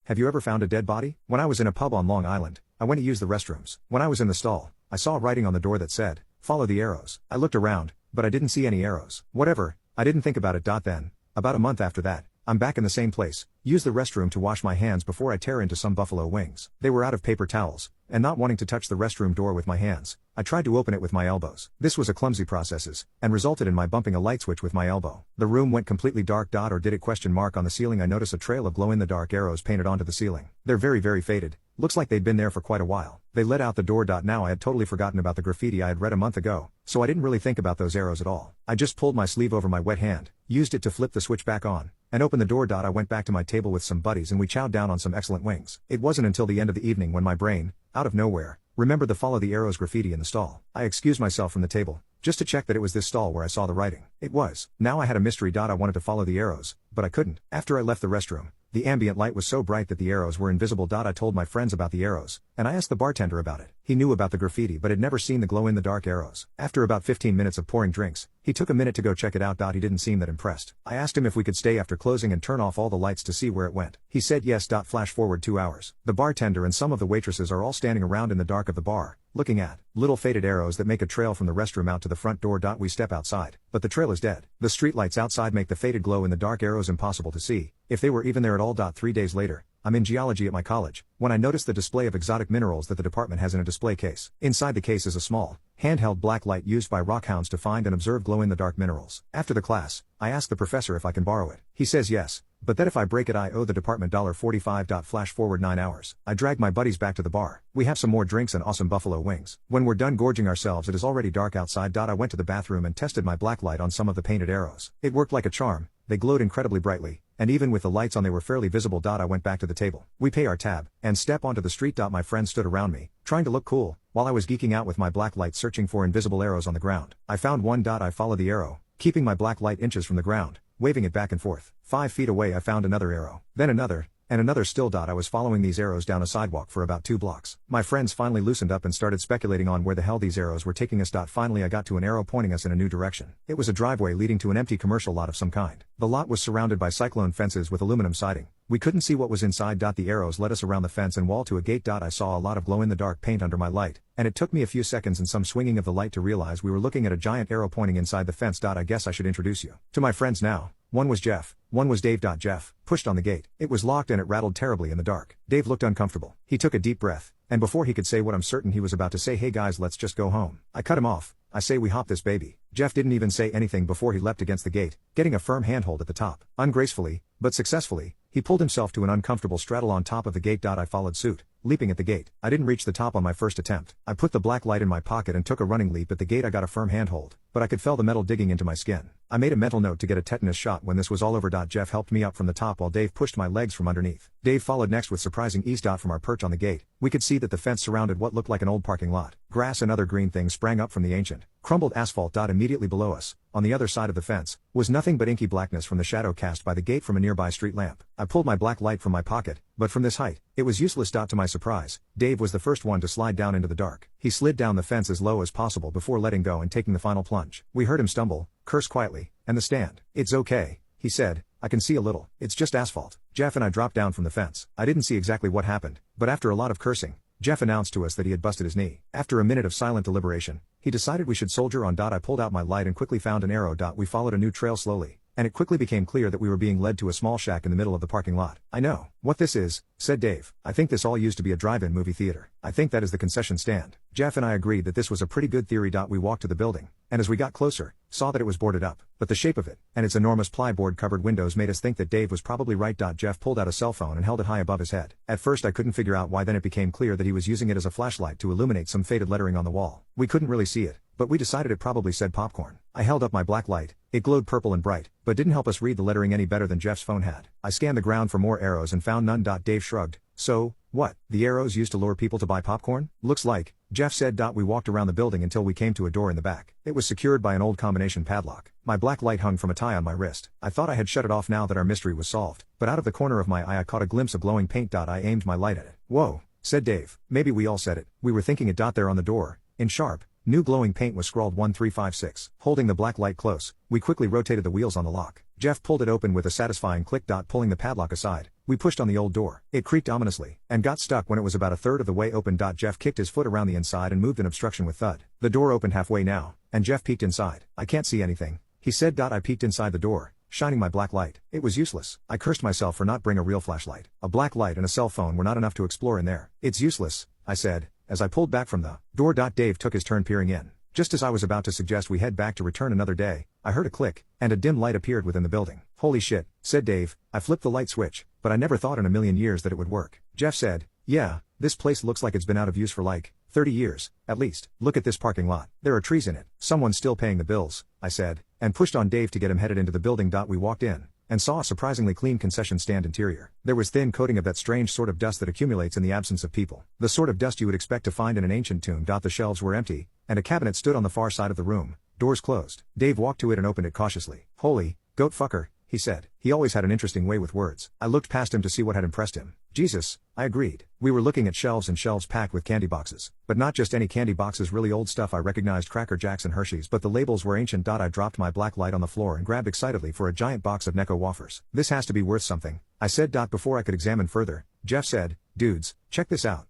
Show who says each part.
Speaker 1: Have you ever found a dead body? When I was in a pub on Long Island, I went to use the restrooms. When I was in the stall, I saw writing on the door that said, "Follow the arrows." I looked around, but I didn't see any arrows. Whatever, I didn't think about it. Then, about a month after that, I'm back in the same place, use the restroom to wash my hands before I tear into some buffalo wings. They were out of paper towels, and not wanting to touch the restroom door with my hands, I tried to open it with my elbows. This was a clumsy process, and resulted in my bumping a light switch with my elbow. The room went completely dark. Or did it? On the ceiling I notice a trail of glow-in-the-dark arrows painted onto the ceiling. They're very, very faded. Looks like they'd been there for quite a while. They led out the door. Now I had totally forgotten about the graffiti I had read a month ago, so I didn't really think about those arrows at all. I just pulled my sleeve over my wet hand, used it to flip the switch back on, and opened the door. I went back to my table with some buddies and we chowed down on some excellent wings. It wasn't until the end of the evening when my brain, out of nowhere, remembered the "Follow the Arrows" graffiti in the stall. I excused myself from the table, just to check that it was this stall where I saw the writing. It was. Now I had a mystery. I wanted to follow the arrows, but I couldn't. After I left the restroom, the ambient light was so bright that the arrows were invisible. I told my friends about the arrows, and I asked the bartender about it. He knew about the graffiti but had never seen the glow-in-the-dark arrows. After about 15 minutes of pouring drinks, he took a minute to go check it out. He didn't seem that impressed. I asked him if we could stay after closing and turn off all the lights to see where it went. He said yes. Flash forward 2 hours. The bartender and some of the waitresses are all standing around in the dark of the bar, looking at little faded arrows that make a trail from the restroom out to the front door. We step outside, but the trail is dead. The streetlights outside make the faded glow-in-the-dark arrows impossible to see, if they were even there at all. 3 days later, I'm in geology at my college, when I noticed the display of exotic minerals that the department has in a display case. Inside the case is a small, handheld black light used by rockhounds to find and observe glow-in-the-dark minerals. After the class, I ask the professor if I can borrow it. He says yes, but that if I break it I owe the department $45. Flash forward 9 hours. I drag my buddies back to the bar. We have some more drinks and awesome buffalo wings. When we're done gorging ourselves, it is already dark outside. I went to the bathroom and tested my black light on some of the painted arrows. It worked like a charm. They glowed incredibly brightly, and even with the lights on they were fairly visible. I went back to the table. We pay our tab, and step onto the street. My friends stood around me, trying to look cool, while I was geeking out with my black light searching for invisible arrows on the ground. I found one. I followed the arrow, keeping my black light inches from the ground, waving it back and forth. 5 feet away I found another arrow, then another, and another still. I was following these arrows down a sidewalk for about 2 blocks. My friends finally loosened up and started speculating on where the hell these arrows were taking us. Finally I got to an arrow pointing us in a new direction. It was a driveway leading to an empty commercial lot of some kind. The lot was surrounded by cyclone fences with aluminum siding. We couldn't see what was inside. The arrows led us around the fence and wall to a gate. I saw a lot of glow-in-the-dark paint under my light, and it took me a few seconds and some swinging of the light to realize we were looking at a giant arrow pointing inside the fence. I guess I should introduce you to my friends now. One was Jeff, one was Dave. Jeff pushed on the gate. It was locked and it rattled terribly in the dark. Dave looked uncomfortable. He took a deep breath, and before he could say what I'm certain he was about to say, "Hey guys, let's just go home." I cut him off. I say we hop this baby. Jeff didn't even say anything before he leapt against the gate, getting a firm handhold at the top. Ungracefully, but successfully, he pulled himself to an uncomfortable straddle on top of the gate. I followed suit, leaping at the gate. I didn't reach the top on my first attempt. I put the black light in my pocket and took a running leap at the gate. I got a firm handhold, but I could feel the metal digging into my skin. I made a mental note to get a tetanus shot when this was all over. Jeff helped me up from the top while Dave pushed my legs from underneath. Dave followed next with surprising ease. From our perch on the gate, we could see that the fence surrounded what looked like an old parking lot. Grass and other green things sprang up from the ancient, crumbled asphalt. Immediately below us, on the other side of the fence, was nothing but inky blackness from the shadow cast by the gate from a nearby street lamp. I pulled my black light from my pocket, but from this height, it was useless. To my surprise, Dave was the first one to slide down into the dark. He slid down the fence as low as possible before letting go and taking the final plunge. We heard him stumble, curse quietly, and the stand. "It's okay," he said. "I can see a little. It's just asphalt." Jeff and I dropped down from the fence. I didn't see exactly what happened, but after a lot of cursing, Jeff announced to us that he had busted his knee. After a minute of silent deliberation, he decided we should soldier on. I pulled out my light and quickly found an arrow. We followed a new trail slowly, and it quickly became clear that we were being led to a small shack in the middle of the parking lot. "I know what this is," said Dave. "I think this all used to be a drive-in movie theater. I think that is the concession stand." Jeff and I agreed that this was a pretty good theory. We walked to the building, and as we got closer, saw that it was boarded up, but the shape of it, and its enormous plyboard-covered windows made us think that Dave was probably right. Jeff pulled out a cell phone and held it high above his head. At first I couldn't figure out why, then it became clear that he was using it as a flashlight to illuminate some faded lettering on the wall. We couldn't really see it, but we decided it probably said popcorn. I held up my black light. It glowed purple and bright, but didn't help us read the lettering any better than Jeff's phone had. I scanned the ground for more arrows and found none. Dave shrugged. "So, what? The arrows used to lure people to buy popcorn?" "Looks like," Jeff said. We walked around the building until we came to a door in the back. It was secured by an old combination padlock. My black light hung from a tie on my wrist. I thought I had shut it off now that our mystery was solved, but out of the corner of my eye I caught a glimpse of glowing paint. I aimed my light at it. "Whoa," said Dave. Maybe we all said it. We were thinking it. There on the door, in sharp, new glowing paint was scrawled 1356. Holding the black light close, we quickly rotated the wheels on the lock. Jeff pulled it open with a satisfying click. Pulling the padlock aside, We pushed on the old door. It creaked ominously, and got stuck when it was about a third of the way open. Jeff kicked his foot around the inside and moved an obstruction with thud. The door opened halfway now, and Jeff peeked inside. I can't see anything, he said. I peeked inside the door, shining my black light. It was useless. I cursed myself for not bringing a real flashlight. A black light and a cell phone were not enough to explore in there. It's useless, I said, as I pulled back from the door. Dave took his turn peering in. Just as I was about to suggest we head back to return another day, I heard a click, and a dim light appeared within the building. Holy shit, said Dave. I flipped the light switch, but I never thought in a million years that it would work. Jeff said, yeah, this place looks like it's been out of use for like 30 years, at least. Look at this parking lot. There are trees in it. Someone's still paying the bills, I said, and pushed on Dave to get him headed into the building. We walked in, and saw a surprisingly clean concession stand interior. There was thin coating of that strange sort of dust that accumulates in the absence of people. The sort of dust you would expect to find in an ancient tomb. The shelves were empty, and a cabinet stood on the far side of the room, doors closed. Dave walked to it and opened it cautiously. Holy goat fucker, he said. He always had an interesting way with words. I looked past him to see what had impressed him. Jesus, I agreed. We were looking at shelves and shelves packed with candy boxes. But not just any candy boxes, really old stuff. I recognized Cracker Jacks and Hershey's, but the labels were ancient. I dropped my black light on the floor and grabbed excitedly for a giant box of Necco wafers. This has to be worth something, I said. Before I could examine further, Jeff said, dudes, check this out.